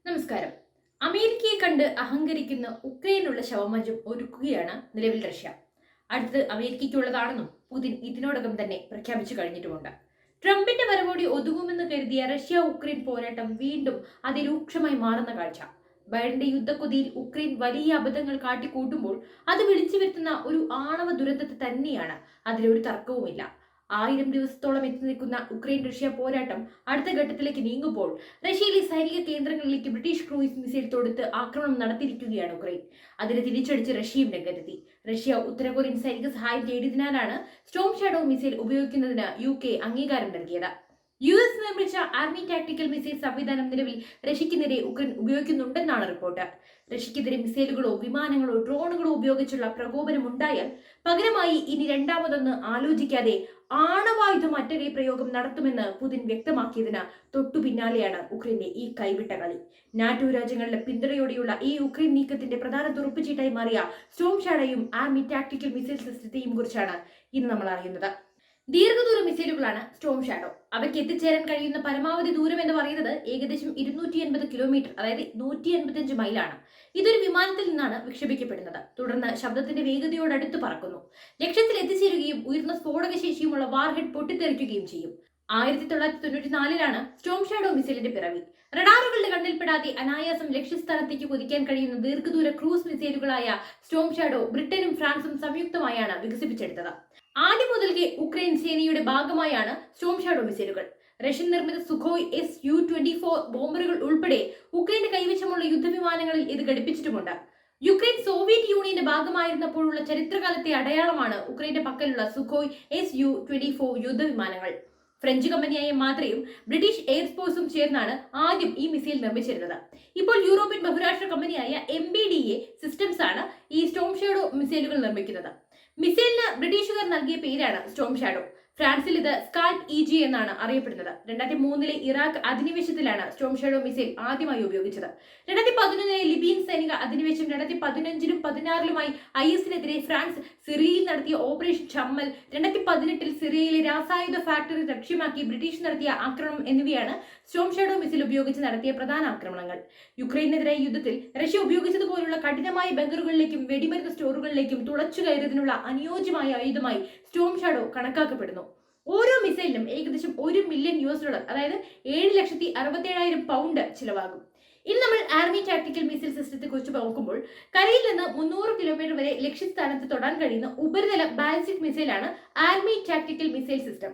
നമസ്കാരം. അമേരിക്കയെ കണ്ട് അഹങ്കരിക്കുന്ന ഉക്രൈനുള്ള ശവമഞ്ചം ഒരുക്കുകയാണ് നിലവിൽ റഷ്യ. അടുത്തത് അമേരിക്കയ്ക്കുള്ളതാണെന്നും പുതിൻ ഇതിനോടകം തന്നെ പ്രഖ്യാപിച്ചു കഴിഞ്ഞിട്ടുമുണ്ട്. ട്രംപിന്റെ വരവോടെ ഒതുങ്ങുമെന്ന് കരുതിയ റഷ്യ ഉക്രൈൻ പോരാട്ടം വീണ്ടും അതിരൂക്ഷമായി മാറുന്ന കാഴ്ച. ബൈഡന്റെ യുദ്ധക്കൊതിയിൽ ഉക്രൈൻ വലിയ അബദ്ധങ്ങൾ കാട്ടിക്കൂട്ടുമ്പോൾ അത് വിളിച്ചു വരുത്തുന്ന ഒരു ആണവ ദുരന്തത്തെ തന്നെയാണ്. അതിലൊരു തർക്കവുമില്ല. 1000 ദിവസത്തോളം എത്തി നിൽക്കുന്ന ഉക്രൈൻ റഷ്യ പോരാട്ടം അടുത്ത ഘട്ടത്തിലേക്ക് നീങ്ങുമ്പോൾ റഷ്യയിലെ സൈനിക കേന്ദ്രങ്ങളിലേക്ക് ബ്രിട്ടീഷ് ക്രൂയിസ് മിസൈൽ തൊടുത്ത് ആക്രമണം നടത്തിയിരിക്കുകയാണ് ഉക്രൈൻ. അതിന് തിരിച്ചടിച്ച് റഷ്യയും രംഗത്തെത്തി. റഷ്യ ഉത്തര കൊറിയൻ സൈനിക സഹായം തേടിയതിനാലാണ് സ്റ്റോം ഷാഡോ മിസൈൽ ഉപയോഗിക്കുന്നതിന് UK അംഗീകാരം നൽകിയത്. US നിർമ്മിച്ച ആർമി ടാക്ടിക്കൽ മിസൈൽ സംവിധാനം നിലവിൽ റഷ്യക്കെതിരെ ഉക്രൈൻ ഉപയോഗിക്കുന്നുണ്ടെന്നാണ് റിപ്പോർട്ട്. റഷ്യക്കെതിരെ മിസൈലുകളോ വിമാനങ്ങളോ ഡ്രോണുകളോ ഉപയോഗിച്ചുള്ള പ്രകോപനം ഉണ്ടായാൽ പകരമായി ഇനി രണ്ടാമതൊന്ന് ആലോചിക്കാതെ ആണവായുധം അറ്റകൈ പ്രയോഗം നടത്തുമെന്ന് പുതിൻ വ്യക്തമാക്കിയതിന് തൊട്ടു പിന്നാലെയാണ് ഉക്രൈന്റെ ഈ കൈവിട്ട കളി. നാറ്റോ രാജ്യങ്ങളുടെ പിന്തുണയോടെയുള്ള ഈ ഉക്രൈൻ നീക്കത്തിന്റെ പ്രധാന തുറപ്പുചീട്ടായി മാറിയ സ്റ്റോം ഷാഡോയും ആർമി ടാക്ടിക്കൽ മിസൈൽ സിസ്റ്റത്തെയും കുറിച്ചാണ് ഇന്ന് നമ്മൾ അറിയുന്നത്. ദീർഘദൂര മിസൈലുകളാണ് സ്റ്റോം ഷാഡോ. അവയ്ക്ക് എത്തിച്ചേരാൻ കഴിയുന്ന പരമാവധി ദൂരം എന്ന് പറയുന്നത് ഏകദേശം 280 കിലോമീറ്റർ, അതായത് 185 മൈലാണ്. ഇതൊരു വിമാനത്തിൽ നിന്നാണ് വിക്ഷേപിക്കപ്പെടുന്നത്. തുടർന്ന് ശബ്ദത്തിന്റെ വേഗതയോടടുത്ത് പറക്കുന്നു. ലക്ഷ്യത്തിൽ എത്തിച്ചേരുകയും ഉയർന്ന സ്ഫോടക ശേഷിയുമുള്ള വാർഹെഡ് പൊട്ടിത്തെറിക്കുകയും ചെയ്യും. 1994 സ്റ്റോം ഷാഡോ മിസൈലിന്റെ പിറവി. റഡാറുകളുടെ കണ്ണിൽപ്പെടാതെ അനായാസം ലക്ഷ്യസ്ഥാനത്തേക്ക് കുതിക്കാൻ കഴിയുന്ന ദീർഘദൂര ക്രൂസ് മിസൈലുകളായ സ്റ്റോം ഷാഡോ ബ്രിട്ടനും ഫ്രാൻസും സംയുക്തമായാണ് വികസിപ്പിച്ചെടുത്തത്. ആദ്യം മുതൽക്കേ ഉക്രൈൻ സേനയുടെ ഭാഗമായാണ് സ്റ്റോം ഷാഡോ മിസൈലുകൾ. റഷ്യൻ നിർമ്മിത സുഖോയ് Su-24 ബോംബറുകൾ ഉൾപ്പെടെ ഉക്രൈന്റെ കൈവശമുള്ള യുദ്ധവിമാനങ്ങളിൽ ഇത് ഘടിപ്പിച്ചിട്ടുമുണ്ട്. യുക്രൈൻ സോവിയറ്റ് യൂണിയന്റെ ഭാഗമായിരുന്നപ്പോഴുള്ള ചരിത്രകാലത്തെ അടയാളമാണ് ഉക്രൈന്റെ പക്കലുള്ള സുഖോയ് Su-24 യുദ്ധവിമാനങ്ങൾ. ഫ്രഞ്ച് കമ്പനിയായ മാത്രയും ബ്രിട്ടീഷ് എയർഫോഴ്സും ചേർന്നാണ് ആദ്യം ഈ മിസൈൽ നിർമ്മിച്ചിരുന്നത്. ഇപ്പോൾ യൂറോപ്യൻ ബഹുരാഷ്ട്ര കമ്പനിയായ MBDA സിസ്റ്റംസ് ആണ് ഈ സ്റ്റോം ഷാഡോ മിസൈലുകൾ നിർമ്മിക്കുന്നത്. മിസൈലിന് ബ്രിട്ടീഷുകാർ നൽകിയ പേരാണ് സ്റ്റോം ഷാഡോ. ഫ്രാൻസിൽ ഇത് സ്കാൽപ് EG എന്നാണ് അറിയപ്പെടുന്നത്. 2003 ഇറാഖ് അധിനിവേശത്തിലാണ് സ്റ്റോം ഷാഡോ മിസൈൽ ആദ്യമായി ഉപയോഗിച്ചത്. 2011 ലിബിയൻ സൈനിക അധിനിവേശം, 2015 16 IS-നെതിരെ ഫ്രാൻസ് സിറിയയിൽ നടത്തിയ ഓപ്പറേഷൻ ചമ്മൽ, 2018 സിറിയയിലെ രാസായുധ ഫാക്ടറി ലക്ഷ്യമാക്കി ബ്രിട്ടീഷ് നടത്തിയ ആക്രമണം എന്നിവയാണ് സ്റ്റോം ഷാഡോ മിസൈൽ ഉപയോഗിച്ച് നടത്തിയ പ്രധാന ആക്രമണങ്ങൾ. യുക്രൈനെതിരായ യുദ്ധത്തിൽ റഷ്യ ഉപയോഗിച്ചതുപോലുള്ള കഠിനമായ ബങ്കറുകളിലേക്കും വെടിമരുന്ന് സ്റ്റോറുകളിലേക്കും തുളച്ചു കയറിയതിനുള്ള അനുയോജ്യമായ ആയുധമായി സ്റ്റോം ഷാഡോ കണക്കാക്കപ്പെടുന്നു. ഓരോ മിസൈലിനും ഏകദേശം $1 മില്യൺ, അതായത് 7,67,000 പൗണ്ട് ചിലവാകും. ഇനി നമ്മൾ ആർമി ടാക്ടിക്കൽ മിസൈൽ സിസ്റ്റത്തെ കുറിച്ച് നോക്കുമ്പോൾ കരയിൽ നിന്ന് 300 കിലോമീറ്റർ വരെ ലക്ഷ്യസ്ഥാനത്ത് തൊടാൻ കഴിയുന്ന ഉപരിതല ബാലിസ്റ്റിക് മിസൈലാണ് army tactical missile system.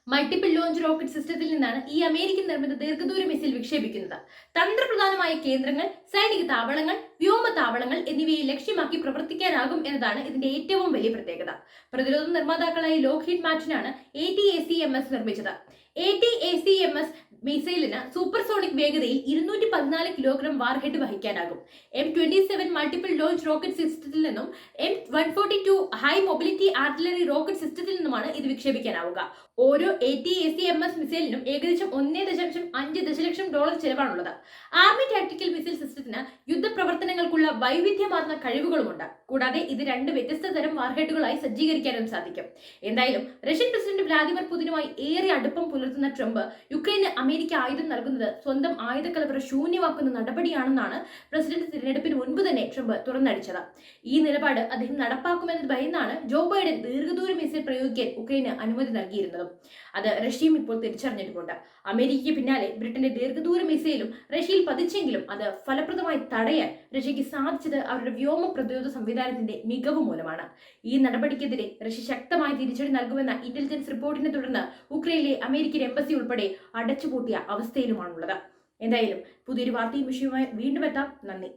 Multiple launch rocket സിസ്റ്റത്തിൽ നിന്നാണ് ഈ അമേരിക്കൻ നിർമ്മിത ദീർഘദൂര മിസൈൽ വിക്ഷേപിക്കുന്നത്. തന്ത്രപ്രധാനമായ കേന്ദ്രങ്ങൾ, സൈനിക താവളങ്ങൾ, വ്യോമ താവളങ്ങൾ എന്നിവയെ ലക്ഷ്യമാക്കി പ്രവർത്തിക്കാനാകും എന്നതാണ് ഇതിന്റെ ഏറ്റവും വലിയ പ്രത്യേകത. പ്രതിരോധ നിർമ്മാതാക്കളായ ലോക്ഹീഡ് മാർട്ടിനാണ് ATACMS നിർമ്മിച്ചത്. ATACMS മിസൈലിന് സൂപ്പർസോണിക് വേഗതയിൽ 214 കിലോഗ്രാം വാർഹെഡ് വഹിക്കാനാകും. M27 മൾട്ടിപ്പിൾ ലോഞ്ച് റോക്കറ്റ് സിസ്റ്റത്തിൽ നിന്നും M142 high mobility artillery rocket സിസ്റ്റത്തിൽ നിന്നുമാണ് ഇത് വിക്ഷേപിക്കാനാവുക. ഓരോ ATACMS മിസൈലിനും ഏകദേശം $1.5 ദശലക്ഷം ചെലവാണുള്ളത്. ആർമി ടാക്ടിക്കൽ മിസൈൽ സിസ്റ്റത്തിന് യുദ്ധപ്രവർത്തനങ്ങൾക്കുള്ള വൈവിധ്യമാർന്ന കഴിവുകളുമുണ്ട്. കൂടാതെ ഇത് 2 വ്യത്യസ്ത തരം വാർഹെഡുകളായി സജ്ജീകരിക്കാനും സാധിക്കും. എന്തായാലും റഷ്യൻ പ്രസിഡന്റ് വ്ളാദിമിർ പുതിനുമായി ഏറെ അടുപ്പം പുലർത്തുന്ന ട്രംപ് യുക്രൈന് അമേരിക്ക ആയുധം നൽകുന്നത് സ്വന്തം ആയുധക്കലവറ ശൂന്യമാക്കുന്ന നടപടിയാണെന്നാണ് പ്രസിഡന്റ് തിരഞ്ഞെടുപ്പിന് മുൻപ് തന്നെ ട്രംപ് തുറന്നടിച്ചത്. ഈ നിലപാട് അദ്ദേഹം നടപ്പാക്കുമെന്ന് ഭയന്നാണ് ജോ ബൈഡൻ ദീർഘദൂര മിസൈൽ പ്രയോഗിക്കാൻ ഉക്രൈന് അനുമതി നൽകിയിരുന്നത്. അത് റഷ്യയും ഇപ്പോൾ തിരിച്ചറിഞ്ഞിട്ടുമുണ്ട്. അമേരിക്കയ്ക്ക് പിന്നാലെ ബ്രിട്ടന്റെ ദീർഘദൂര മിസൈലും റഷ്യയിൽ പതിച്ചെങ്കിലും അത് ഫലപ്രദമായി തടയാൻ റഷ്യക്ക് സാധിച്ചത് അവരുടെ വ്യോമ പ്രതിരോധ സംവിധാനത്തിന്റെ മികവ് മൂലമാണ്. ഈ നടപടിക്കെതിരെ റഷ്യ ശക്തമായ തിരിച്ചടി നൽകുമെന്ന ഇന്റലിജൻസ് റിപ്പോർട്ടിനെ തുടർന്ന് ഉക്രൈനിലെ അമേരിക്കൻ എംബസി ഉൾപ്പെടെ അടച്ചുപൂട്ടിയ അവസ്ഥയിലുമാണുള്ളത്. എന്തായാലും പുതിയൊരു വാർത്തയും വിഷയവുമായി വീണ്ടും എത്താം. നന്ദി.